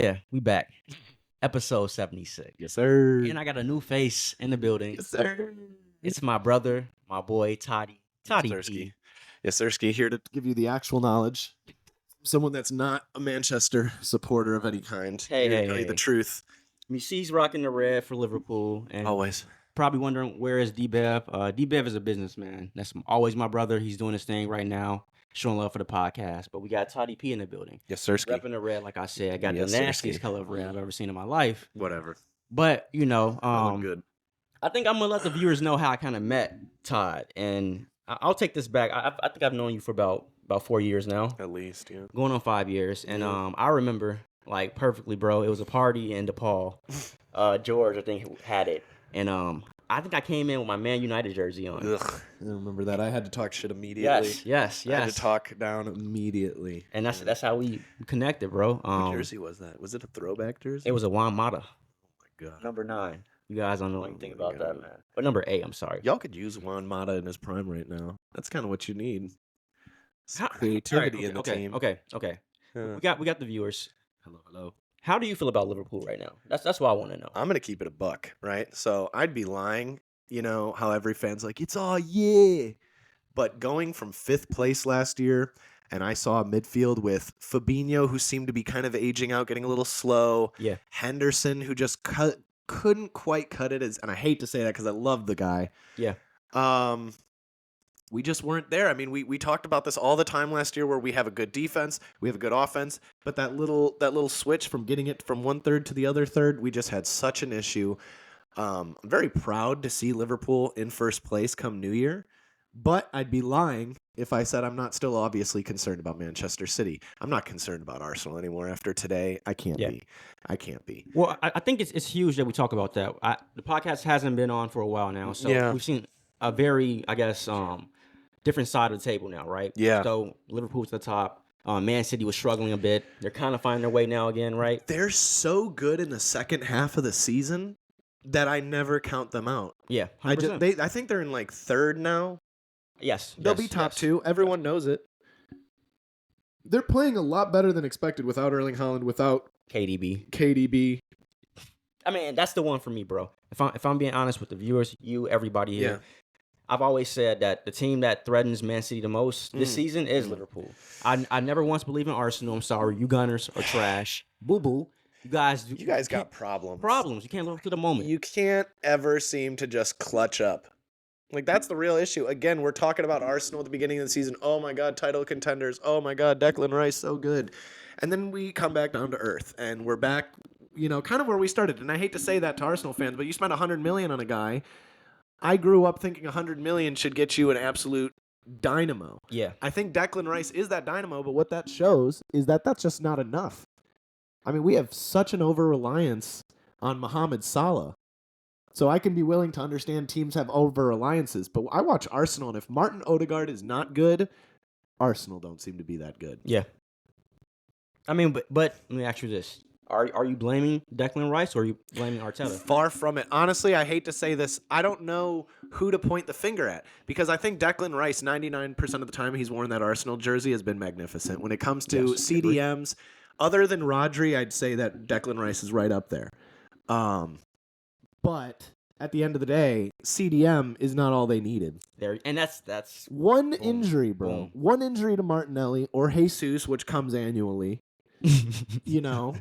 Yeah, we back. Episode 76. Yes, sir. And I got a new face in the building. Yes, sir. It's my brother, my boy, Toddy. Toddy Sirski. P. Yes, Sirski, here to give you the actual knowledge. Someone that's not a Manchester supporter of any kind. Hey, Here to hey, tell you hey. the truth. You see he's rocking the red for Liverpool. And Always. probably wondering, where is D-Bev? D-Bev is a businessman. That's always my brother. He's doing his thing right now, showing love for the podcast. But we got Toddy P in the building. Yes, Sirski. Repping the red, like I said. I got Yes, the Sirski. nastiest color of red I've ever seen in my life. Whatever. But, you know, All good. I think I'm going to let the viewers know how I kind of met Todd. And I'll take this back. I think I've known you for about 4 years now. At least, yeah. Going on 5 years. And Yeah. I remember, like, perfectly, bro. It was a party in DePaul. George, I think, had it. And I think I came in with my Man United jersey on. Ugh. I remember that. I had to talk shit immediately. Yes. I had to talk down immediately. And that's how we connected, bro. What jersey was that? Was it a throwback jersey? It was a Juan Mata. Oh, my God. Number 9. You guys don't know anything about God. that, man. But number 8, I'm sorry. Y'all could use Juan Mata in his prime right now. That's kind of what you need. Some How- creativity All in the okay, team. Okay. Yeah. We got the viewers. Hello. How do you feel about Liverpool right now? That's what I want to know. I'm going to keep it a buck, right? So I'd be lying, you know, how every fan's like, it's all yeah. But going from 5th place last year, and I saw a midfield with Fabinho, who seemed to be kind of aging out, getting a little slow. Yeah. Henderson, who just couldn't quite cut it, and I hate to say that because I love the guy. Yeah. We just weren't there. I mean, we talked about this all the time last year, where we have a good defense, we have a good offense, but that little switch from getting it from one third to the other third, we just had such an issue. I'm very proud to see Liverpool in first place come New Year, but I'd be lying if I said I'm not still obviously concerned about Manchester City. I'm not concerned about Arsenal anymore after today. I can't be. Well, I think it's huge that we talk about that. The podcast hasn't been on for a while now, so Yeah. we've seen a very, I guess, different side of the table now, right? Yeah. So Liverpool's at the top. Man City was struggling a bit. They're kind of finding their way now again, right? They're so good in the second half of the season that I never count them out. Yeah, 100%. I think they're in like 3rd now. Yes. They'll be top 2. Everyone knows it. They're playing a lot better than expected without Erling Haaland, without KDB. I mean, that's the one for me, bro. If I'm being honest with the viewers, everybody here. Yeah. I've always said that the team that threatens Man City the most this season is Liverpool. I never once believed in Arsenal. I'm sorry. You Gunners are trash. Boo-boo. You guys got problems. Problems. You can't live up to the moment. You can't ever seem to just clutch up. Like, that's the real issue. Again, we're talking about Arsenal at the beginning of the season. Oh, my God, title contenders. Oh, my God, Declan Rice, so good. And then we come back down to earth, and we're back, you know, kind of where we started. And I hate to say that to Arsenal fans, but you spent $100 million on a guy. I grew up thinking $100 million should get you an absolute dynamo. Yeah. I think Declan Rice is that dynamo, but what that shows is that that's just not enough. I mean, we have such an over-reliance on Mohamed Salah. So I can be willing to understand teams have over-reliances, but I watch Arsenal, and if Martin Odegaard is not good, Arsenal don't seem to be that good. Yeah. I mean, but let me ask you this. Are you blaming Declan Rice or are you blaming Arteta? Far from it. Honestly, I hate to say this. I don't know who to point the finger at, because I think Declan Rice, 99% of the time he's worn that Arsenal jersey, has been magnificent. When it comes to CDMs, other than Rodri, I'd say that Declan Rice is right up there. But at the end of the day, CDM is not all they needed. And that's one boom, injury, bro. boom. One injury to Martinelli or Jesus, which comes annually. You know,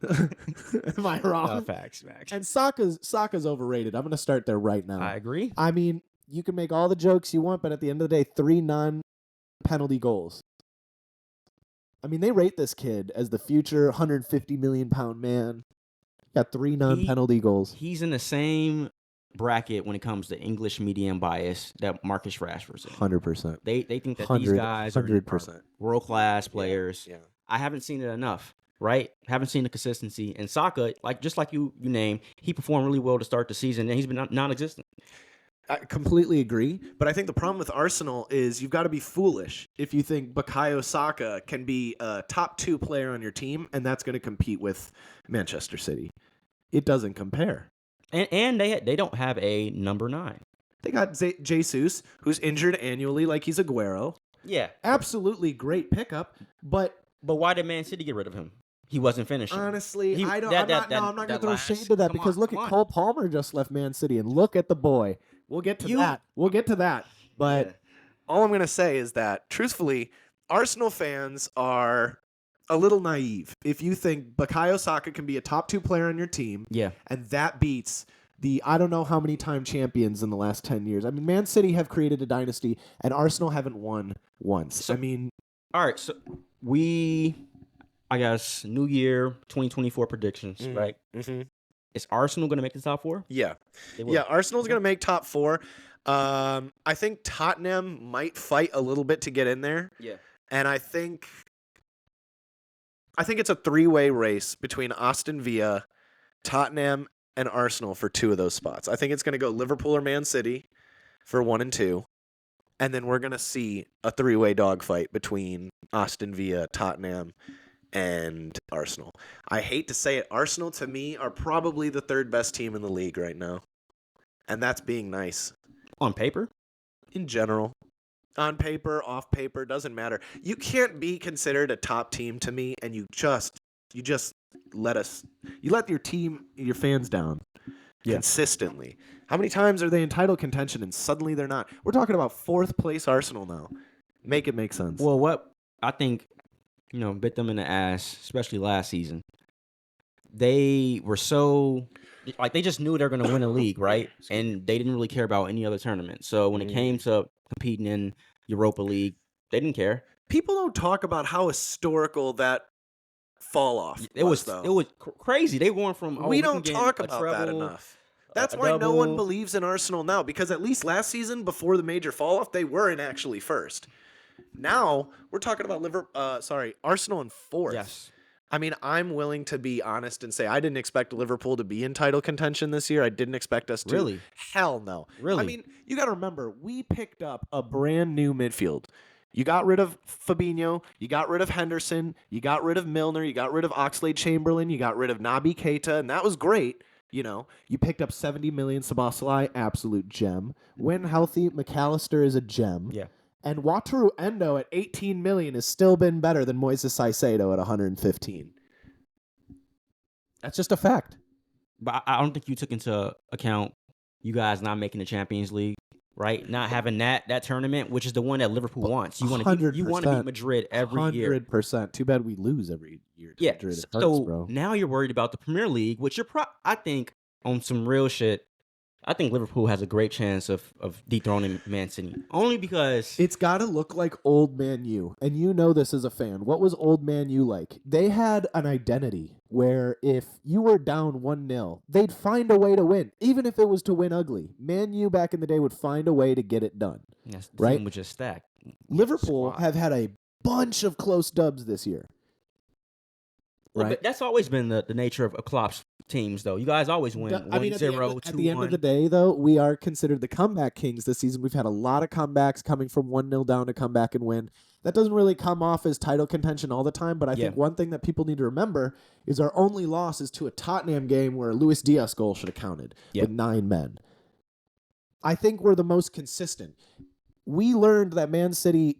am I wrong? Facts. And Saka's overrated. I'm going to start there right now. I agree. I mean, you can make all the jokes you want, but at the end of the day, 3 non-penalty goals. I mean, they rate this kid as the future 150 million pound man. Got 3 non-penalty goals. He's in the same bracket when it comes to English medium bias that Marcus Rashford's in. 100%. They think that these guys are 100%. world-class players. Yeah. I haven't seen it enough, right? Haven't seen the consistency. And Saka, just like you named, he performed really well to start the season, and he's been non-existent. I completely agree, but I think the problem with Arsenal is you've got to be foolish if you think Bukayo Saka can be a top 2 player on your team, and that's going to compete with Manchester City. It doesn't compare. And they don't have a number 9. They got Jesus, who's injured annually like he's Aguero. Yeah. Absolutely great pickup, but why did Man City get rid of him? He wasn't finishing. Honestly, I'm not going to throw last- shade to that come because on, look come at on. Cole Palmer just left Man City, and look at the boy. We'll get to that. We'll get to that. But Yeah. all I'm going to say is that, truthfully, Arsenal fans are a little naive if you think Bukayo Saka can be a top 2 player on your team, Yeah. and that beats the I don't know how many time champions in the last 10 years. I mean, Man City have created a dynasty, and Arsenal haven't won once. So- I mean, All right, so I guess, New Year 2024 predictions, right? mm-hmm. Is Arsenal going to make the top 4? Yeah. They will. Yeah, Arsenal's going to make top 4. I think Tottenham might fight a little bit to get in there. Yeah. And I think it's a 3-way race between Aston Villa, Tottenham, and Arsenal for 2 of those spots. I think it's going to go Liverpool or Man City for 1 and 2. And then we're going to see a 3-way dogfight between Aston Villa, Tottenham, and Arsenal. I hate to say it, Arsenal to me are probably the 3rd best team in the league right now. And that's being nice. On paper? In general. On paper, off paper, doesn't matter. You can't be considered a top team to me, and you just let your team, your fans down consistently. How many times are they in title contention and suddenly they're not? We're talking about 4th place Arsenal now. Make it make sense. Well, what I think, bit them in the ass, especially last season. They were so, they just knew they were going to win a league, right? And they didn't really care about any other tournament. So when it came to competing in Europa League, they didn't care. People don't talk about how historical that fall off was, though. It was crazy. They went from we don't talk about that enough. That's why no one believes in Arsenal now, because at least last season, before the major fall off, they were in actually first. Now we're talking about Arsenal in 4th. Yes. I mean, I'm willing to be honest and say I didn't expect Liverpool to be in title contention this year. I didn't expect us to. Really? Hell no. Really? I mean, you got to remember, we picked up a brand new midfield. You got rid of Fabinho, you got rid of Henderson, you got rid of Milner, you got rid of Oxlade-Chamberlain, you got rid of Naby Keita, and that was great. You picked up 70 million Szoboszlai, absolute gem. When healthy, McAllister is a gem. Yeah. And Wataru Endo at 18 million has still been better than Moises Caicedo at 115. That's just a fact. But I don't think you took into account you guys not making the Champions League, right? Not having that tournament, which is the one that Liverpool wants. You want to beat Madrid every year. 100%. Too bad we lose every year to Madrid. It hurts, so bro. Now you're worried about the Premier League, which I think on some real shit, I think Liverpool has a great chance of dethroning Man City. Only because it's got to look like old Man U. And you know this as a fan. What was old Man U like? They had an identity where if you were down 1-0, they'd find a way to win. Even if it was to win ugly. Man U back in the day would find a way to get it done. yes, the right? team would just stack. Liverpool Squad. have had a bunch of close dubs this year. Well, Right? but that's always been the nature of Klopp's teams, though. You guys always win 1-0, 2-1. At the end of the day, though, we are considered the comeback kings this season. We've had a lot of comebacks coming from 1-0 down to come back and win. That doesn't really come off as title contention all the time, but I think one thing that people need to remember is our only loss is to a Tottenham game where a Luis Diaz goal should have counted with 9 men. I think we're the most consistent. We learned that Man City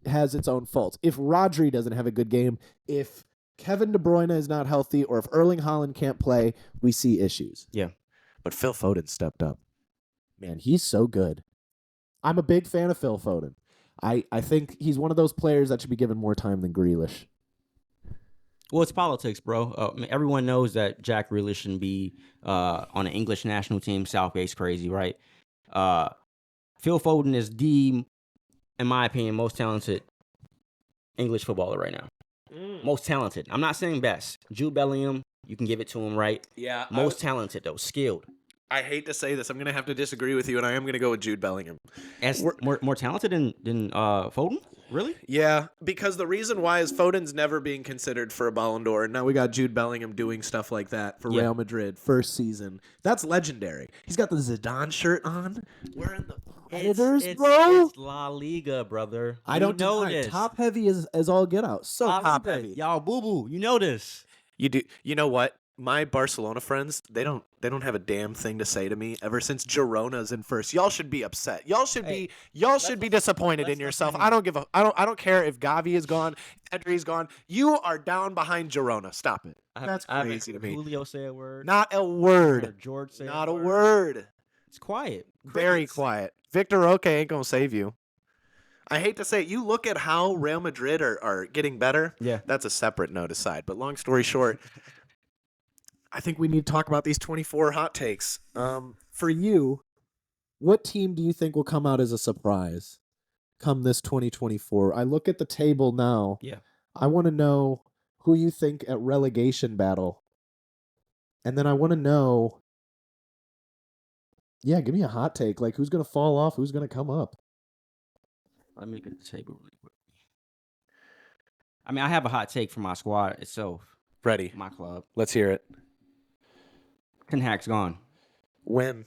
has its own faults. If Rodri doesn't have a good game, if Kevin De Bruyne is not healthy, or if Erling Haaland can't play, we see issues. Yeah. But Phil Foden stepped up. Man, he's so good. I'm a big fan of Phil Foden. I think he's one of those players that should be given more time than Grealish. Well, it's politics, bro. Everyone knows that Jack Grealish shouldn't be on an English national team. Southgate's crazy, right? Phil Foden is in my opinion, most talented English footballer right now. Most talented. I'm not saying best. Jude Bellingham, you can give it to him, right? Yeah. Most talented, though. Skilled. I hate to say this. I'm going to have to disagree with you, and I am going to go with Jude Bellingham. As more talented than Foden? Really? Yeah, because the reason why is Foden's never being considered for a Ballon d'Or, and now we got Jude Bellingham doing stuff like that for Real Madrid, first season. That's legendary. He's got the Zidane shirt on. We're in the editors, bro. It's La Liga, brother. I don't know this. Top heavy as all get out. So top heavy. Y'all boo-boo. You know this. You do. You know what? my Barcelona friends, they don't have a damn thing to say to me ever since Girona's in first. Y'all should be upset. Y'all should be disappointed in yourself. I don't care if Gavi is gone, Pedri is gone. You are down behind Girona. Stop it. That's crazy to me. Julio say a word. Not a word. George say not a word. It's quiet. Very quiet. Victor Roque ain't gonna save you. I hate to say it. You look at how Real Madrid are getting better. Yeah. That's a separate note aside. But long story short, I think we need to talk about these 24 hot takes. For you, what team do you think will come out as a surprise come this 2024? I look at the table now. Yeah. I want to know who you think at relegation battle. And then I want to know, give me a hot take. Like, who's going to fall off? Who's going to come up? Let me get the table really quick. I mean, I have a hot take for my squad itself. Ready. My club. Let's hear it. Ten Hag's gone. When?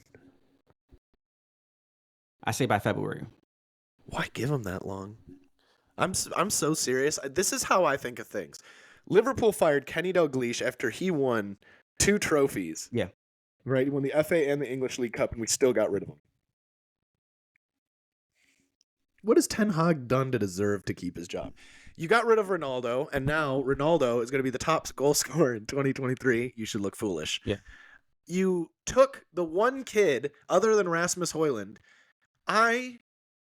I say by February. Why give him that long? I'm so serious. This is how I think of things. Liverpool fired Kenny Dalglish after he won 2 trophies. Yeah. Right? He won the FA and the English League Cup, and we still got rid of him. What has Ten Hag done to deserve to keep his job? You got rid of Ronaldo, and now Ronaldo is going to be the top goal scorer in 2023. You should look foolish. Yeah. You took the one kid, other than Rasmus Højlund. I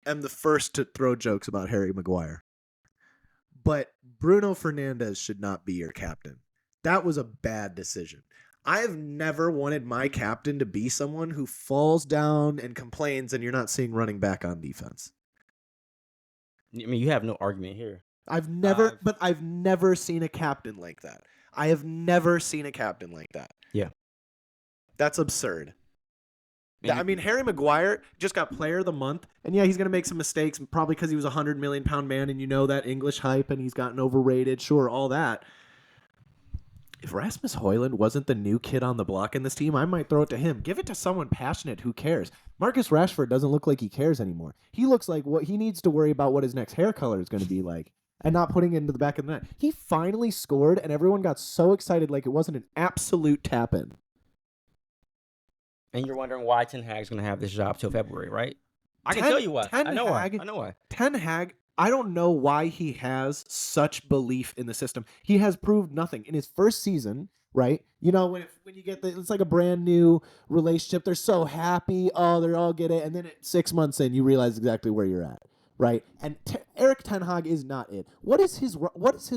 am the first to throw jokes about Harry Maguire. But Bruno Fernandes should not be your captain. That was a bad decision. I have never wanted my captain to be someone who falls down and complains and you're not seeing running back on defense. I mean, you have no argument here. I've never seen a captain like that. I have never seen a captain like that. Yeah. That's absurd. I mean, Harry Maguire just got player of the month. And yeah, he's going to make some mistakes, probably because he was a 100 million pound man and you know that English hype and he's gotten overrated. Sure, all that. If Rasmus Højlund wasn't the new kid on the block in this team, I might throw it to him. Give it to someone passionate who cares. Marcus Rashford doesn't look like he cares anymore. He looks like what he needs to worry about what his next hair color is going to be like and not putting it into the back of the net. He finally scored and everyone got so excited like it wasn't an absolute tap-in. And you're wondering why Ten Hag's going to have this job till February, right? I can tell you why. I know why. Ten Hag, I don't know why he has such belief in the system. He has proved nothing. In his first season, right? You know, when you get it's like a brand new relationship. They're so happy. Oh, they all get it. And then 6 months in, you realize exactly where you're at, right? And Erik Ten Hag is not it. What is his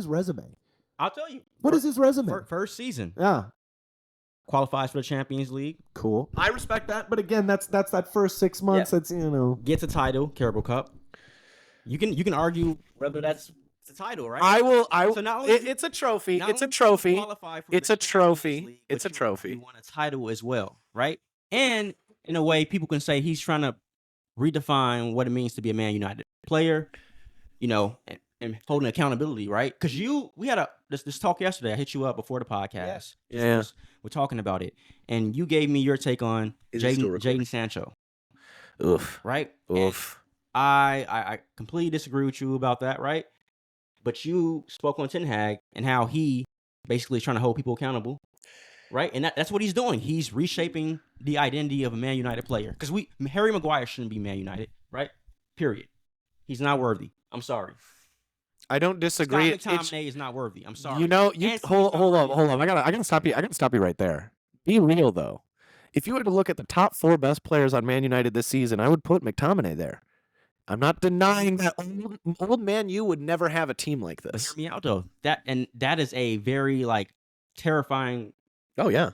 resume? I'll tell you. What is his resume? First season. Yeah. Qualifies for the Champions League. Cool. I respect that. But again, that's that first 6 months. Yeah. That's, you know. Gets a title, Carabao Cup. You can argue whether that's the title, right? I will. So not only it's a trophy. It's a trophy. It's a trophy. It's a trophy. You won a title as well, right? And in a way, people can say he's trying to redefine what it means to be a Man United player, you know, and holding accountability, right? Because we had this talk yesterday. I hit you up before the podcast. Yeah. We're talking about it, and you gave me your take on Jadon Sancho. Oof. Right. Oof. I completely disagree with you about that, right? But you spoke on Ten Hag and how he basically is trying to hold people accountable, right? And that's what he's doing. He's reshaping the identity of a Man United player. Because Harry Maguire shouldn't be Man United, right? Period. He's not worthy. I'm sorry. I don't disagree. Scott McTominay is not worthy. I'm sorry. You know, hold on. I gotta stop you. I gotta stop you right there. Be real though. If you were to look at the top 4 best players on Man United this season, I would put McTominay there. I'm not denying that old Man U would never have a team like this. But hear me out though. That is a very terrifying. Oh yeah.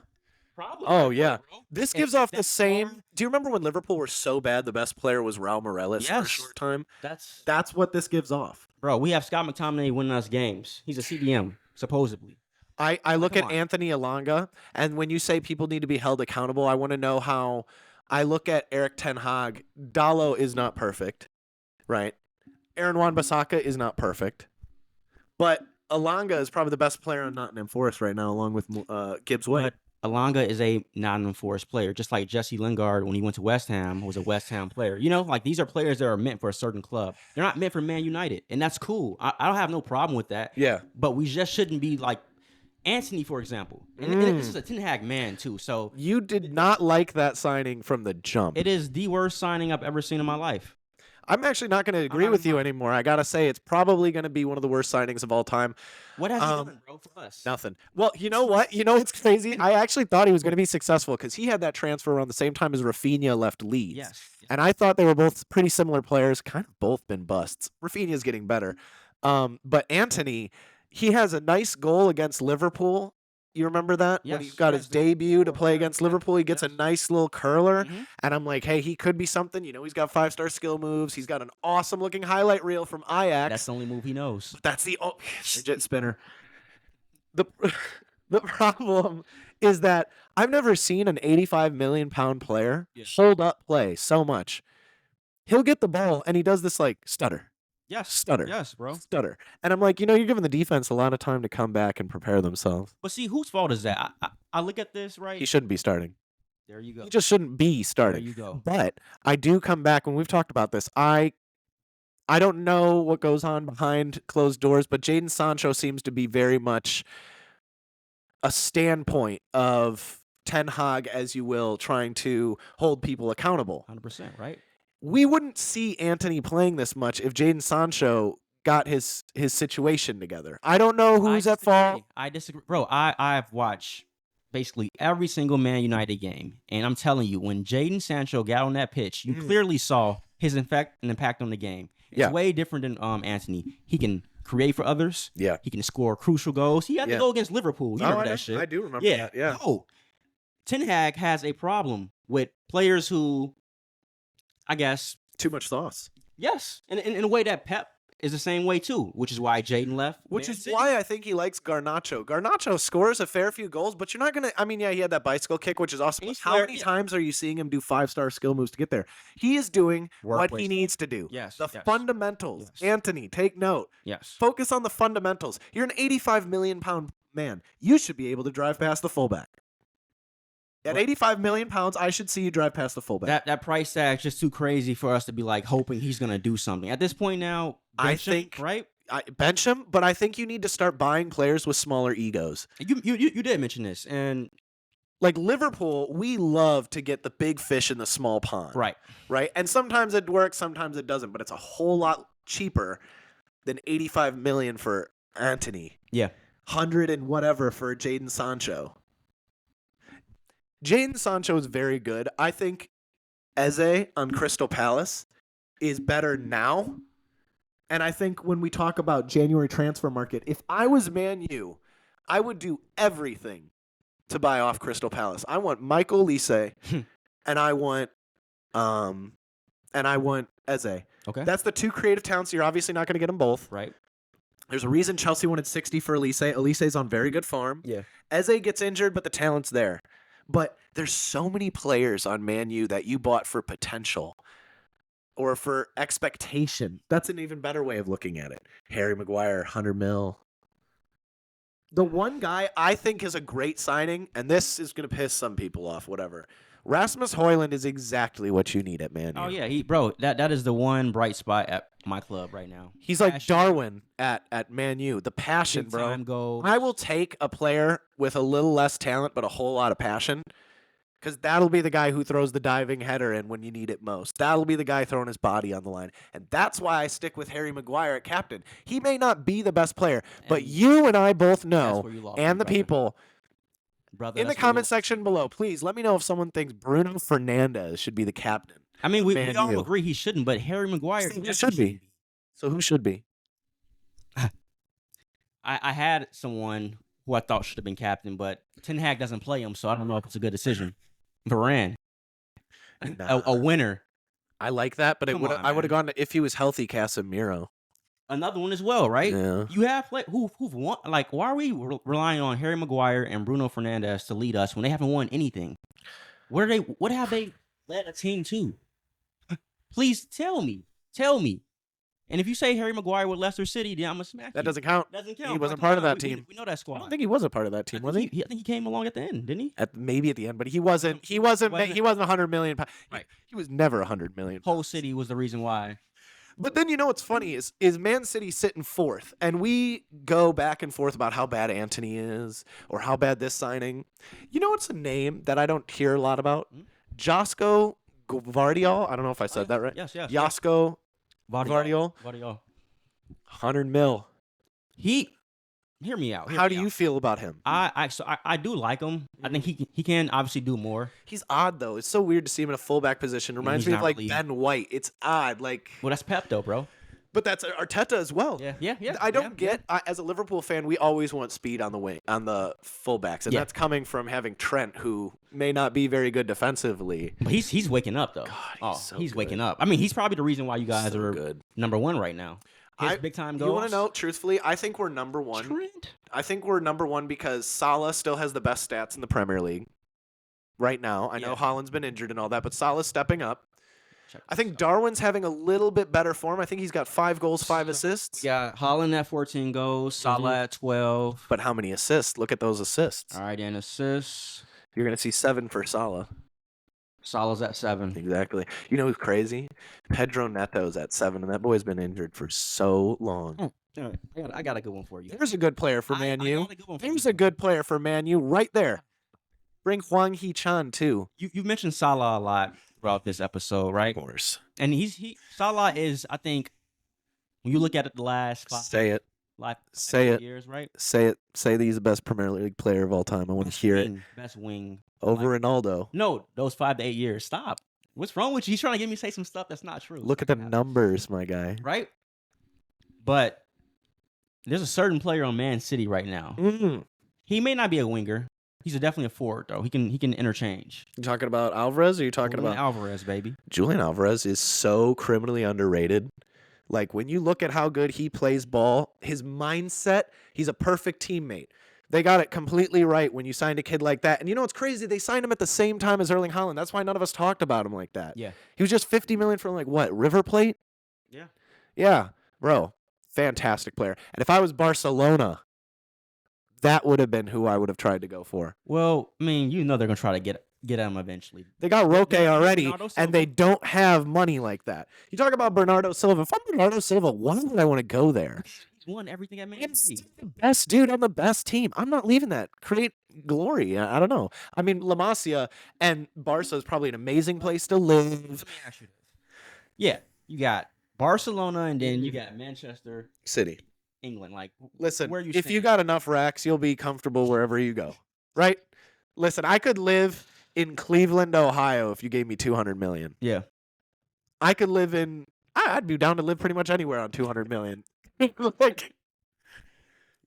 Problem. Oh yeah. This gives off the same. Do you remember when Liverpool were so bad the best player was Raul Morales for a short time? That's what this gives off. Bro, we have Scott McTominay winning us games. He's a CDM, supposedly. I look at Anthony Elanga, and when you say people need to be held accountable, I want to know how. I look at Erik Ten Hag. Dalot is not perfect, right? Aaron Wan-Bissaka is not perfect, but Elanga is probably the best player on Nottingham Forest right now, along with Gibbs White. Elanga is a Nottingham Forest player, just like Jesse Lingard when he went to West Ham was a West Ham player. You know, these are players that are meant for a certain club. They're not meant for Man United, and that's cool. I don't have no problem with that. Yeah. But we just shouldn't be Anthony, for example, and this is a Ten Hag man too. So You did not like that signing from the jump. it is the worst signing I've ever seen in my life. I'm actually not going to agree not with you gonna- anymore. I got to say, it's probably going to be one of the worst signings of all time. What has he done, bro, for us? Nothing. Well, you know what? You know what's crazy? I actually thought he was going to be successful because he had that transfer around the same time as Rafinha left Leeds. Yes. And I thought they were both pretty similar players, kind of both been busts. Rafinha's getting better. But Antony, he has a nice goal against Liverpool. You remember that? When he Yes, got yes, his the debut to 4-4, play against Liverpool, he gets a yes. nice little curler. Mhm. And I'm like, hey, he could be something. You know, he's got 5-star skill moves. He's got an awesome looking highlight reel from Ajax. That's the only move he knows. That's the fidget spinner. The the problem is that I've never seen an 85 million pound player hold up play so much. He'll get the ball and he does this like stutter, Yes. stutter, Yes, bro. stutter. And I'm like, you're giving the defense a lot of time to come back and prepare themselves. But see, whose fault is that? I look at this, right? He shouldn't be starting. There you go. He just shouldn't be There starting. you go. But I do come back when we've talked about this. I don't know what goes on behind closed doors, but Jadon Sancho seems to be very much a standpoint of Ten Hag, as you will, trying to hold people accountable. 100%, right? We wouldn't see Antony playing this much if Jadon Sancho got his situation together. I don't know who's at fault. I disagree. Bro, I've watched basically every single Man United game, and I'm telling you, when Jadon Sancho got on that pitch, you clearly saw his impact on the game. It's way different than Antony. He can create for others. Yeah. He can score crucial goals. He had to go against Liverpool. You remember that shit? I do remember Yeah. that. Yeah. No. Ten Hag has a problem with players who, I guess, Too much sauce. yes, in a way that Pep is the same way too, which is why Jadon left. Which Man is City. why I think he likes Garnacho. Garnacho scores a fair few goals, but you're not going to... I mean, yeah, he had that bicycle kick, which is awesome. And he's How fair, many times are you seeing him do 5-star skill moves to get there? He is doing Work what he rate. needs to do. Yes, The yes. fundamentals. Yes. Anthony, take note. Yes. Focus on the fundamentals. You're an 85 million pound man. You should be able to drive past the fullback. At 85 million pounds, I should see you drive past the fullback. That price tag's just too crazy for us to be like hoping he's gonna do something. At this point now, I bench him, think- right. I bench him, but I think you need to start buying players with smaller egos. You did mention this, and Like Liverpool, we love to get the big fish in the small pond. right. Right? And sometimes it works, sometimes it doesn't, but it's a whole lot cheaper than 85 million for Antony. Yeah. 100 and whatever for Jadon Sancho. Jadon Sancho is very good. I think Eze on Crystal Palace is better now. And I think when we talk about January transfer market, if I was Man U, I would do everything to buy off Crystal Palace. I want Michael Olise and I want Eze. Okay. That's the two creative talents. You're obviously not going to get them both. right. There's a reason Chelsea wanted 60 for Olise. Olise's on very good form. Yeah. Eze gets injured, but the talent's there. But there's so many players on Man U that you bought for potential or for expectation. That's an even better way of looking at it. Harry Maguire, 100 mil. The one guy I think is a great signing, and this is going to piss some people off, whatever. Rasmus Højlund is exactly what you need at Man U. Oh yeah, that is the one bright spot at my club right now. He's like Passion, Darwin at Man U. The passion, big bro. time goals. I will take a player with a little less talent but a whole lot of passion, because that'll be the guy who throws the diving header in when you need it most. That'll be the guy throwing his body on the line. And that's why I stick with Harry Maguire at captain. He may not be the best player, but And you and I both know, where you lost me, and the brother. people brother. in the that's where you- comment section below, please let me know if someone thinks Bruno Fernandes should be the captain. I mean, we Man all U. agree he shouldn't, but Harry Maguire He definitely should be. shouldn't So who should be? I had someone who I thought should have been captain, but Ten Hag doesn't play him, so I don't know if it's a good decision. Varane, Nah. a winner. I like that, but Come on, I would have man. gone to, if he was healthy, Casemiro. Another one as well, right? Yeah. You have who've won. Like, why are we relying on Harry Maguire and Bruno Fernandes to lead us when they haven't won anything? What have they led a team to? Please tell me. And if you say Harry Maguire with Leicester City, then I'm gonna smack That you. doesn't count. Doesn't count. He bro. wasn't Come part of on, that we- team. We know that squad. I don't think he was a part of that team, was he? I think he came along at the end, didn't he? Maybe at the end, but he wasn't. He wasn't 100 million. Right. He was never 100 million. Whole City was the reason why. But then you know what's funny is Man City sitting fourth, and we go back and forth about how bad Antony is or how bad this signing. You know what's a name that I don't hear a lot about? Josko Gvardiol. I don't know if I said that right. Yes, yes. Josko Vardiol. 100 mil. Hear me out. How do you feel about him? I do like him. I think he can obviously do more. He's odd though. It's so weird to see him in a fullback position. Reminds me of like really... Ben White. It's odd. Like, well, that's Pep though, bro. But that's Arteta as well. Yeah. I don't get. As a Liverpool fan, we always want speed on the wing, on the fullbacks, and that's coming from having Trent, who may not be very good defensively. But he's waking up though. God, he's waking up. I mean, he's probably the reason why you guys are good. number one right now. His big time goals. You want to know, truthfully, I think we're number one. Trent. I think we're number one because Salah still has the best stats in the Premier League right now. I know Haaland's been injured and all that, but Salah's stepping up. I think Darwin's having a little bit better form. I think he's got 5 goals, 5 assists. Yeah, Haaland at 14 goals, Salah at 12. But how many assists? Look at those assists. All right, and assists. You're going to see 7 for Salah. Salah's at 7. Exactly. You know who's crazy? Pedro Neto's at 7, and that boy's been injured for so long. All right, I got a good one for you. There's a good player for Man U. There's a good player for Man U right there. Bring Hwang Hee-chan, too. You mentioned Salah a lot throughout this episode, right? Of course. And Salah is, I think, when you look at it the last 5 years, right? Say it. Say that he's the best Premier League player of all time. I want to hear it. Best wing. Over Ronaldo. No, those 5 to 8 years. Stop. What's wrong with you? He's trying to get me to say some stuff that's not true. Look at the numbers, my guy. Right? But there's a certain player on Man City right now. He may not be a winger. He's definitely a forward, though. He can interchange. You talking about Alvarez, or you talking about Alvarez, baby? Julian Alvarez is so criminally underrated. Like, when you look at how good he plays ball, his mindset, he's a perfect teammate. They got it completely right when you signed a kid like that. And you know what's crazy? They signed him at the same time as Erling Haaland. That's why none of us talked about him like that. Yeah. He was just $50 million from, like, what, River Plate? Yeah. Yeah, bro. Fantastic player. And if I was Barcelona, that would have been who I would have tried to go for. Well, I mean, you know they're going to try to get him eventually. They got Roque already, and they don't have money like that. You talk about Bernardo Silva. If I'm Bernardo Silva, why would I want to go there? He's won everything at Man City. The best dude on the best team. I'm not leaving that. Create glory. I don't know. I mean, La Masia and Barca is probably an amazing place to live. Let me ask you this. Yeah, you got Barcelona, and then you got Manchester City. England. Like, listen, where if you got enough racks, you'll be comfortable wherever you go, right? Listen, I could live in Cleveland, Ohio, if you gave me $200 million. Yeah, I could live in. I'd be down to live pretty much anywhere on $200 million. Like,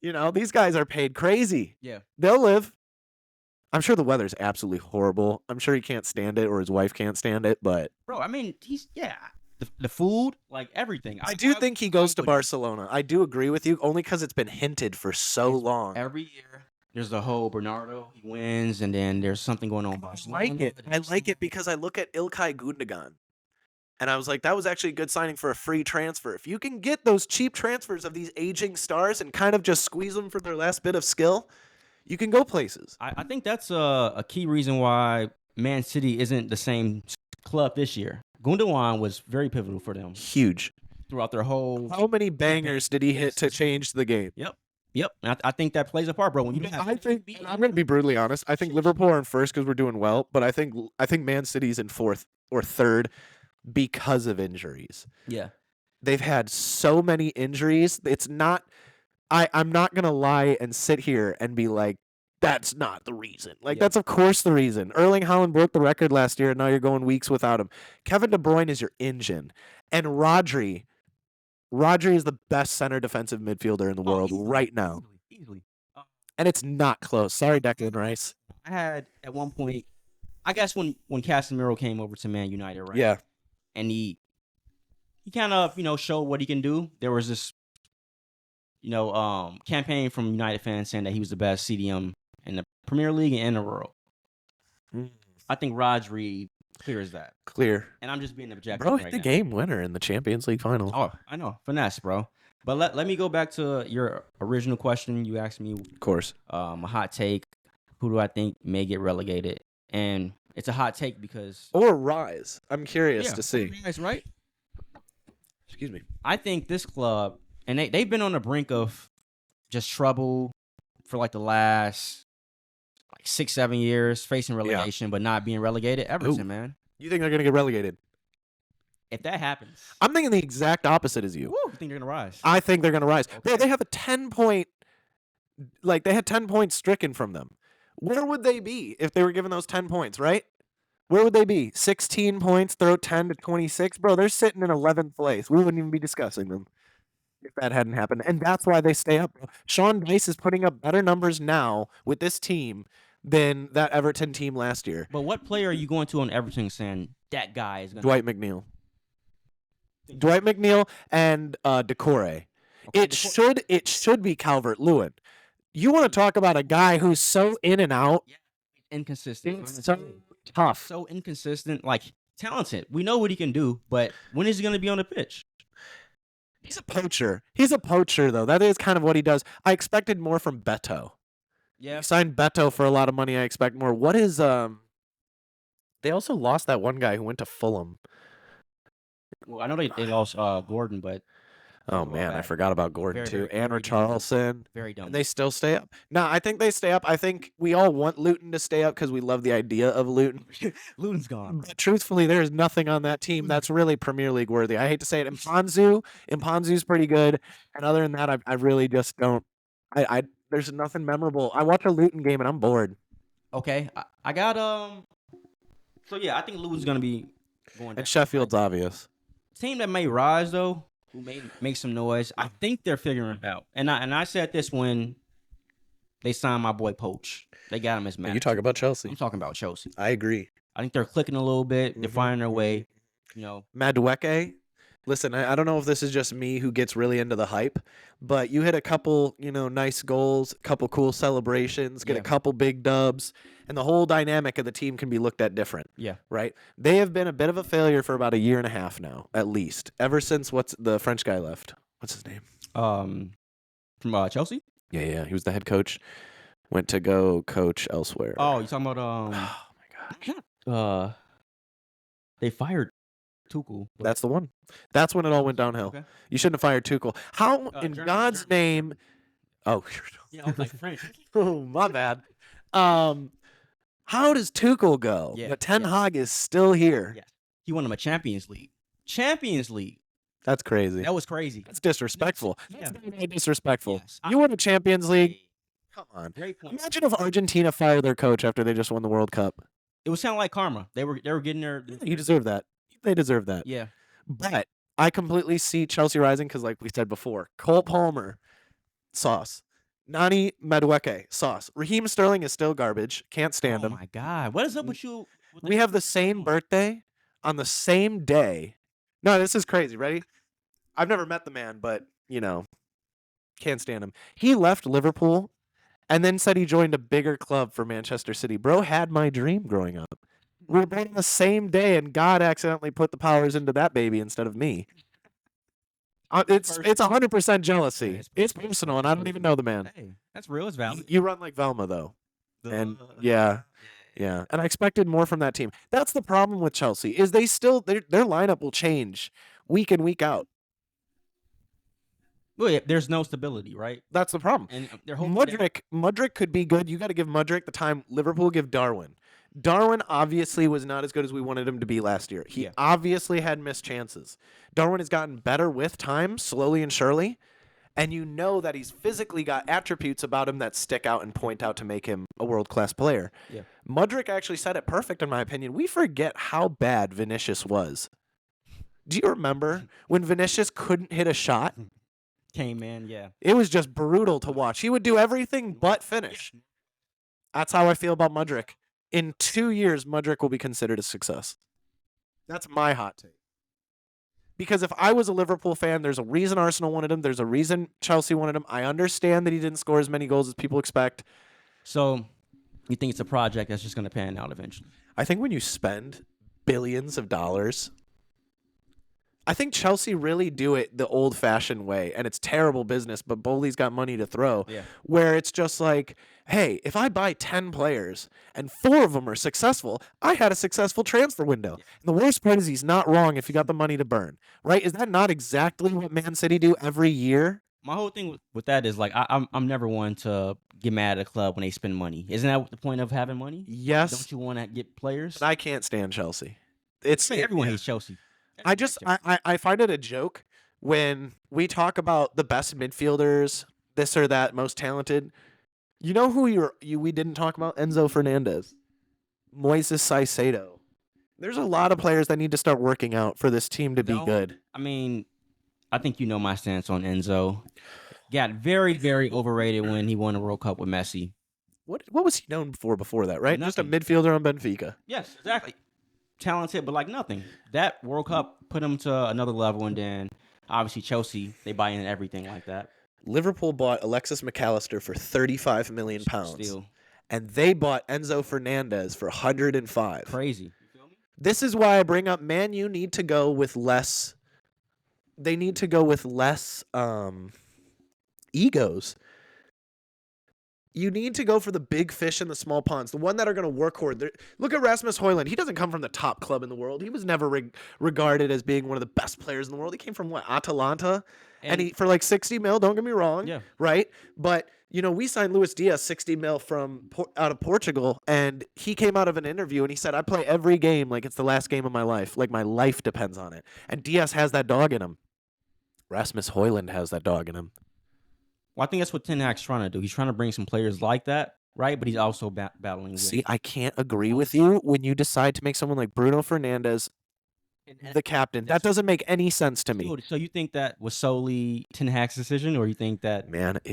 you know, these guys are paid crazy. Yeah, they'll live. I'm sure the weather's absolutely horrible. I'm sure he can't stand it, or his wife can't stand it. But bro, I mean, the food, like everything. I do think he goes to Barcelona. I do agree with you, only because it's been hinted for so long. Every year, there's the whole Bernardo, he wins, and then there's something going on. I like it because I look at Ilkay Gundogan, and I was like, that was actually a good signing for a free transfer. If you can get those cheap transfers of these aging stars and kind of just squeeze them for their last bit of skill, you can go places. I think that's a key reason why Man City isn't the same club this year. Gundogan was very pivotal for them. Huge. Throughout their whole... How many bangers did he hit to change the game? Yep. And I think that plays a part, bro. When you I'm going to be brutally honest. I think Liverpool are in first because we're doing well, but I think Man City's in fourth or third because of injuries. Yeah. They've had so many injuries. It's not... I'm not going to lie and sit here and be like, that's not the reason. That's of course the reason. Erling Haaland broke the record last year, and now you're going weeks without him. Kevin De Bruyne is your engine. And Rodri is the best center defensive midfielder in the world right now. Easily. And it's not close. Sorry, Declan Rice. I had, at one point, I guess when Casemiro came over to Man United, right? Yeah. And he kind of, showed what he can do. There was this, campaign from United fans saying that he was the best CDM in the Premier League and in the world. I think Rodri clears that. Clear. And I'm just being objective. Bro, hit the game winner in the Champions League final. Oh, I know. Finesse, bro. But let me go back to your original question. You asked me. Of course. A hot take. Who do I think may get relegated? And it's a hot take because... Or rise. I'm curious to see. Rise, right? Excuse me. I think this club, and they've been on the brink of just trouble for like the last 6-7 years, facing relegation but not being relegated. Everton, man. You think they're gonna get relegated? If that happens, I'm thinking the exact opposite as you. you think they're gonna rise? I think they're gonna rise. Okay. Bro, they have a 10-point, like they had 10 points stricken from them. Where would they be if they were given those 10 points, right? Where would they be? 16 points, throw 10 to 26? Bro, they're sitting in 11th place. We wouldn't even be discussing them if that hadn't happened. And that's why they stay up. Sean Dice is putting up better numbers now with this team than that Everton team last year. But what player are you going to on Everton saying that guy is going to... Dwight McNeil. Dwight McNeil and Decore. Okay, It should be Calvert-Lewin. You want to talk about a guy who's so in and out? Yeah, inconsistent. It's so tough. So inconsistent. Like, talented. We know what he can do, but when is he going to be on the pitch? He's a poacher. He's a poacher, though. That is kind of what he does. I expected more from Beto. Yeah. He signed Beto for a lot of money. I expect more. What is They also lost that one guy who went to Fulham. Well, I know they lost Gordon, but Oh man, I forgot about Gordon Very, too. very, And very Richarlison. very dumb. And they still stay up. No, I think they stay up. I think we all want Luton to stay up because we love the idea of Luton. Luton's gone. But truthfully, there is nothing on that team that's really Premier League worthy. I hate to say it. Impanzu's pretty good. And other than that, I really just don't. There's nothing memorable. I watch a Luton game and I'm bored. Okay, I got So yeah, I think Luton's gonna be going down. And Sheffield's obvious. Team that may rise though, who may make some noise. I think they're figuring it out. And I said this when they signed my boy Poach. They got him as manager. You talk about Chelsea. I'm talking about Chelsea. I agree. I think they're clicking a little bit. They're finding their way. You know, Madueke. Listen, I don't know if this is just me who gets really into the hype, but you hit a couple, nice goals, a couple cool celebrations, get a couple big dubs, and the whole dynamic of the team can be looked at different. Yeah. Right? They have been a bit of a failure for about a year and a half now, at least. Ever since the French guy left. What's his name? From Chelsea. Yeah. He was the head coach. Went to go coach elsewhere. Oh, you talking about Oh my gosh. They fired Tuchel. That's the one. That's when it all went downhill. Okay. You shouldn't have fired Tuchel. How in God's name? Oh, Yeah, I was like French. oh, my bad. How does Tuchel go? Yeah, But Ten Hag is still here. Yeah. He won him a Champions League. Champions League. That's crazy. That was crazy. That's disrespectful. Yeah. That's very disrespectful. Yes. You won a Champions League. Come on. Great point. Imagine if Argentina fired their coach after they just won the World Cup. It was kind of like karma. They were getting their. You deserve that. They deserve that. Yeah. But I completely see Chelsea rising because, like we said before, Cole Palmer, sauce. Nani Madueke, sauce. Raheem Sterling is still garbage. Can't stand him. Oh my God! What is up with you? We have the same birthday on the same day. No, this is crazy. Ready? I've never met the man, but, can't stand him. He left Liverpool and then said he joined a bigger club for Manchester City. Bro had my dream growing up. We were born on the same day, and God accidentally put the powers into that baby instead of me. It's 100% jealousy. It's personal, and I don't even know the man. Hey, that's real. It's valid. You run like Velma, though. And yeah. And I expected more from that team. That's the problem with Chelsea, is their lineup will change week in, week out. Well, yeah, there's no stability, right? That's the problem. And their whole Mudryk could be good. You got to give Mudryk the time Liverpool give Darwin. Darwin obviously was not as good as we wanted him to be last year. He obviously had missed chances. Darwin has gotten better with time, slowly and surely. And you know that he's physically got attributes about him that stick out and point out to make him a world-class player. Yeah. Mudryk actually said it perfect, in my opinion. We forget how bad Vinicius was. Do you remember when Vinicius couldn't hit a shot? came in. Yeah. It was just brutal to watch. He would do everything but finish. That's how I feel about Mudryk. In 2 years, Mudryk will be considered a success. That's my hot take. Because if I was a Liverpool fan, there's a reason Arsenal wanted him. There's a reason Chelsea wanted him. I understand that he didn't score as many goals as people expect. So you think it's a project that's just going to pan out eventually? I think when you spend billions of dollars I think Chelsea really do it the old-fashioned way, and it's terrible business, but Bowley's got money to throw, Yeah. where it's just like, hey, if I buy 10 players and 4 of them are successful, I had a successful transfer window. Yeah. And the worst part is he's not wrong if you got the money to burn, right? Is that not exactly what Man City do every year? My whole thing with that is like I'm never one to get mad at a club when they spend money. Isn't that the point of having money? Yes, Don't you want to get players? but I can't stand Chelsea. I mean, everyone Yeah. hates Chelsea. I just I find it a joke when we talk about the best midfielders, this or that, most talented. You know who we didn't talk about? Enzo Fernandez, Moises Caicedo. There's a lot of players that need to start working out for this team to be Don't- good. I mean, I think you know my stance on Enzo. Got very, very overrated when he won a World Cup with Messi. What was he known for before that? Right, just a Nothing. midfielder on Benfica. Yes, exactly. Talented, but like nothing. That World Cup put him to another level, and then obviously Chelsea, they buy in everything like that. Liverpool bought Alexis McAllister for 35 million pounds, Still and they bought Enzo Fernandez for 105. crazy. You feel me? This is why I bring up Man U need to go with less. They need to go with less egos. You need to go for the big fish in the small ponds, the one that are going to work hard. Look at Rasmus Højlund. He doesn't come from the top club in the world. He was never regarded as being one of the best players in the world. He came from what, Atalanta, and he for like 60 mil. Don't get me wrong, Yeah. right? But we signed Luis Diaz 60 mil from out of Portugal, and he came out of an interview and he said, "I play every game like it's the last game of my life. Like my life depends on it." And Diaz has that dog in him. Rasmus Højlund has that dog in him. Well, I think that's what Ten Hag's trying to do. He's trying to bring some players like that, right? But he's also battling with. See, I can't agree with you when you decide to make someone like Bruno Fernandes the captain. That doesn't make any sense to me. Dude, so you think that was solely Ten Hag's decision, or you think that Man, the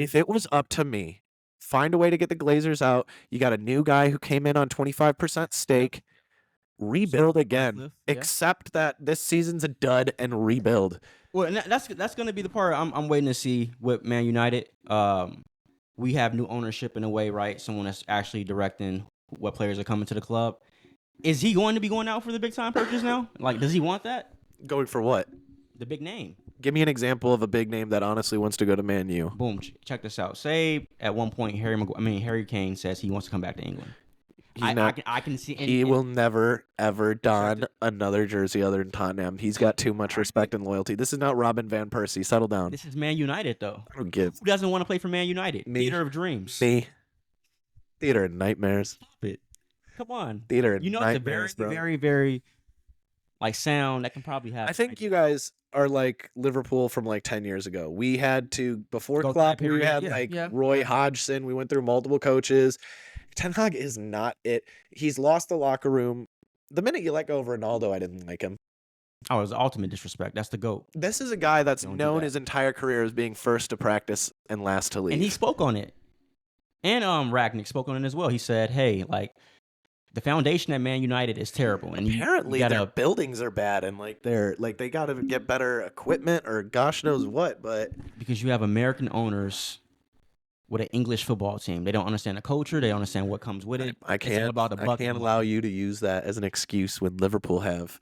if it was up to me, find a way to get the Glazers out. You got a new guy who came in on 25% stake. Rebuild again. Yeah. Accept that this season's a dud and rebuild. Well, and that's going to be the part I'm waiting to see with Man United. We have new ownership in a way, right? Someone that's actually directing what players are coming to the club. Is he going to be going out for the big time purchase now? Like, does he want that? Going for what? The big name. Give me an example of a big name that honestly wants to go to Man U. Boom. Check this out. Say at one point Harry Kane says he wants to come back to England. I can see. He will never ever don another jersey other than Tottenham. He's got too much respect and loyalty. This is not Robin van Persie. Settle down. This is Man United, though. I don't give. Who doesn't want to play for Man United? Me. Theater of dreams. Me. Theater of nightmares. Stop it. Come on. Theater of You know, it's a nightmares, very, bro. very, very like sound that can probably happen. I think you guys are like Liverpool from like 10 years ago. We had to, before Go Klopp, through that we period. had Yeah, like yeah. Roy Hodgson. We went through multiple coaches. Ten Hag is not it. He's lost the locker room. The minute you let go of Ronaldo, I didn't like him. Oh, it was the ultimate disrespect. That's the GOAT. This is a guy that's Don't do known that. his entire career as being first to practice and last to leave. And he spoke on it. And Ragnick spoke on it as well. He said, hey, like, the foundation at Man United is terrible. And apparently you their gotta, buildings are bad and like they got to get better equipment or gosh knows what, but because you have American owners with an English football team. They don't understand the culture. They don't understand what comes with it. I It's all can't about the I bucket. can't allow you to use that as an excuse when Liverpool have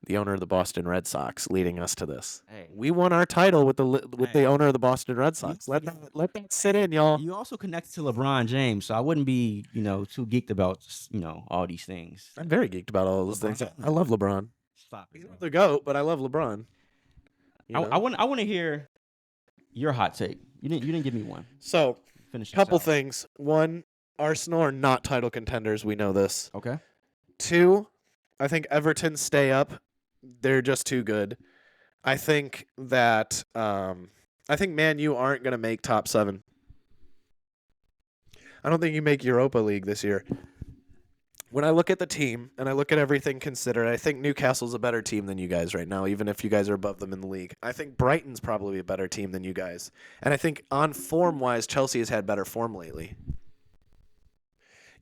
the owner of the Boston Red Sox leading us to this. Hey. We won our title with the Hey. owner of the Boston Red Sox. Let that sit in, y'all. You also connected to LeBron James, so I wouldn't be, too geeked about, all these things. I'm very geeked about all those things. I love LeBron. Stop it, He's bro. not the GOAT, but I love LeBron. You know? I want to hear your hot take. You didn't give me one. So, Finish. couple this out. things. One, Arsenal are not title contenders. We know this. Okay. 2, I think Everton stay up. They're just too good. I think that Man U aren't going to make top 7. I don't think you make Europa League this year. When I look at the team and I look at everything considered, I think Newcastle's a better team than you guys right now, even if you guys are above them in the league. I think Brighton's probably a better team than you guys. And I think on form-wise, Chelsea has had better form lately.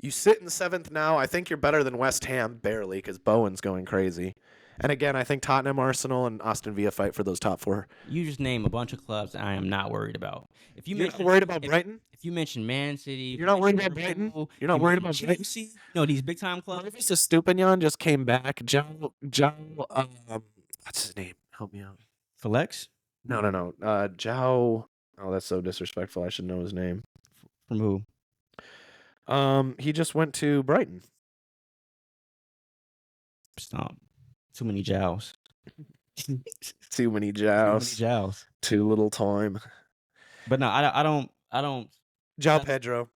You sit in 7th now. I think you're better than West Ham, barely, because Bowen's going crazy. And again, I think Tottenham, Arsenal, and Aston Villa fight for those top 4. You just name a bunch of clubs I am not worried about. If You're not worried about Brighton? If you mention Man City, You're not worried about Brighton? You're not worried about Brighton? No, these big time clubs. Mr. Stupinian just came back. What's his name? Help me out. Flex? No. Zhao. Oh, that's so disrespectful. I should know his name. From who? He just went to Brighton. Stop. Too many jowls. Too many Too many Zhaos. jowls. Too little time. But no, I don't. Zhao That's- Pedro.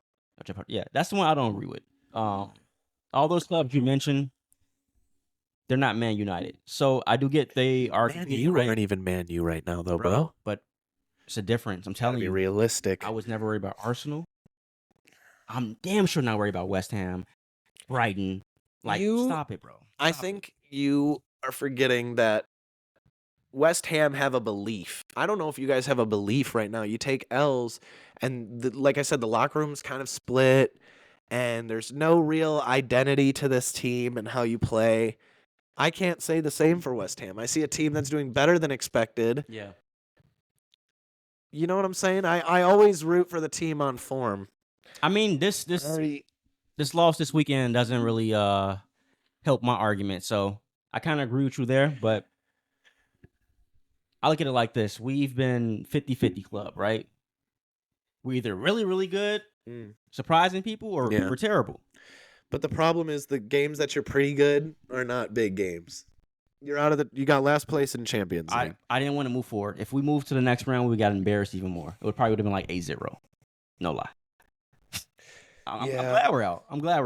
Yeah, that's the one I don't agree with. All those clubs you mentioned, they're not Man United. So I do get they are Man competing, U right, aren't even Man U right now, though, bro. but it's a difference. I'm Gotta telling be you. realistic. I was never worried about Arsenal. I'm damn sure not worried about West Ham, Brighton. Like, stop it, bro. I Stop it. think you are forgetting that West Ham have a belief. I don't know if you guys have a belief right now. You take L's, and like I said, the locker room's kind of split, and there's no real identity to this team and how you play. I can't say the same for West Ham. I see a team that's doing better than expected. Yeah. You know what I'm saying? I always root for the team on form. I mean, this loss this weekend doesn't really help my argument. So I kind of agree with you there, but I look at it like this. We've been 50-50 club, right? We're either really, really good, surprising people, or we're terrible. But the problem is the games that you're pretty good are not big games. You got last place in Champions League. I didn't want to move forward. If we moved to the next round, we got embarrassed even more. It would have been like 8-0. No lie. I'm glad we're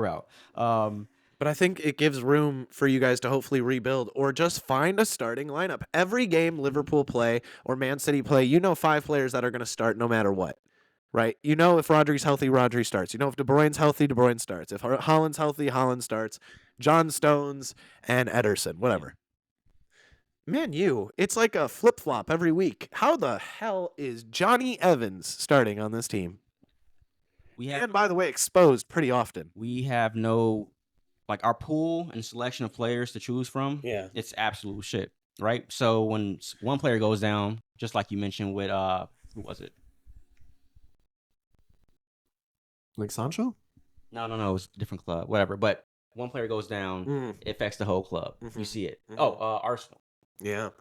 out. But I think it gives room for you guys to hopefully rebuild or just find a starting lineup. Every game Liverpool play or Man City play, 5 players that are going to start no matter what, right? If Rodri's healthy, Rodri starts. If De Bruyne's healthy, De Bruyne starts. If Haaland's healthy, Haaland starts. John Stones and Ederson, whatever. Man, it's like a flip-flop every week. How the hell is Johnny Evans starting on this team? And by the way, exposed pretty often. We have no, like, our pool and selection of players to choose from. Yeah. It's absolute shit, right? So when one player goes down, just like you mentioned with who was it? Like Sancho? No, it was a different club, whatever. But one player goes down, it affects the whole club. Mhm. You see it. Mhm. Arsenal. Yeah.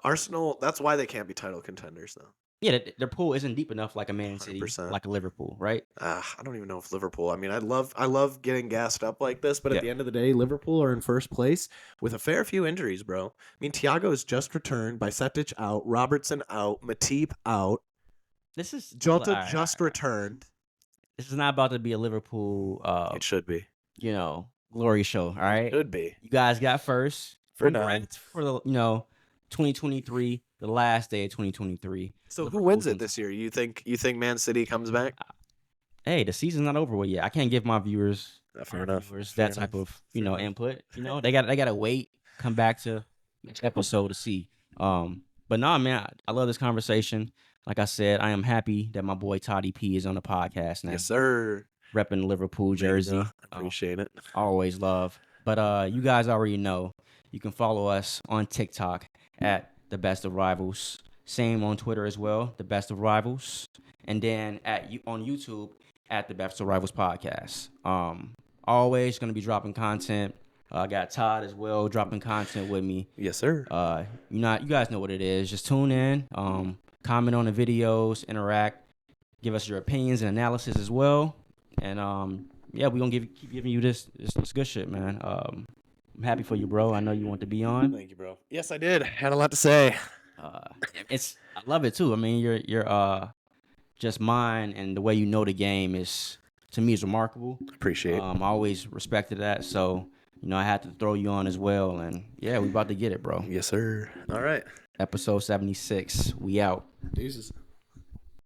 Arsenal, that's why they can't be title contenders, though. Yeah, their pool isn't deep enough like a Man City, 100%. like a Liverpool, right? I don't even know if Liverpool. I mean, I love getting gassed up like this, but at the end of the day, Liverpool are in first place with a fair few injuries, bro. I mean, Thiago is just returned, Bajcetic out, Robertson out, Matip out. This is Jota just returned. This is not about to be a Liverpool. It should be. Glory show. All right, Should be. You guys got first for now for the 2023, the last day of 2023. So who wins it this year? You think Man City comes back? Hey, the season's not over with yet. I can't give my viewers that type of input. They got to wait, come back to each episode to see. But nah, man, I love this conversation. Like I said, I am happy that my boy Todd EP is on the podcast now. Yes, sir. Repping the Liverpool jersey. I appreciate it. Always love. But you guys already know. You can follow us on TikTok at The Best of Rivals. Same on Twitter as well, The Best of Rivals. And then on YouTube at The Best of Rivals Podcast. Always going to be dropping content. I got Todd as well dropping content with me. Yes, sir. You guys know what it is. Just tune in, comment on the videos, interact, give us your opinions and analysis as well. And we're going to keep giving you this good shit, man. I'm happy for you, bro. I know you want to be on. Thank you, bro. Yes, I did. Had a lot to say. I love it too. I mean, you're just mine, and the way you know the game is, to me, is remarkable. Appreciate it. I always respected that. So, I had to throw you on as well. And yeah, we about to get it, bro. Yes, sir. All right. Episode 76. We out. Deuces.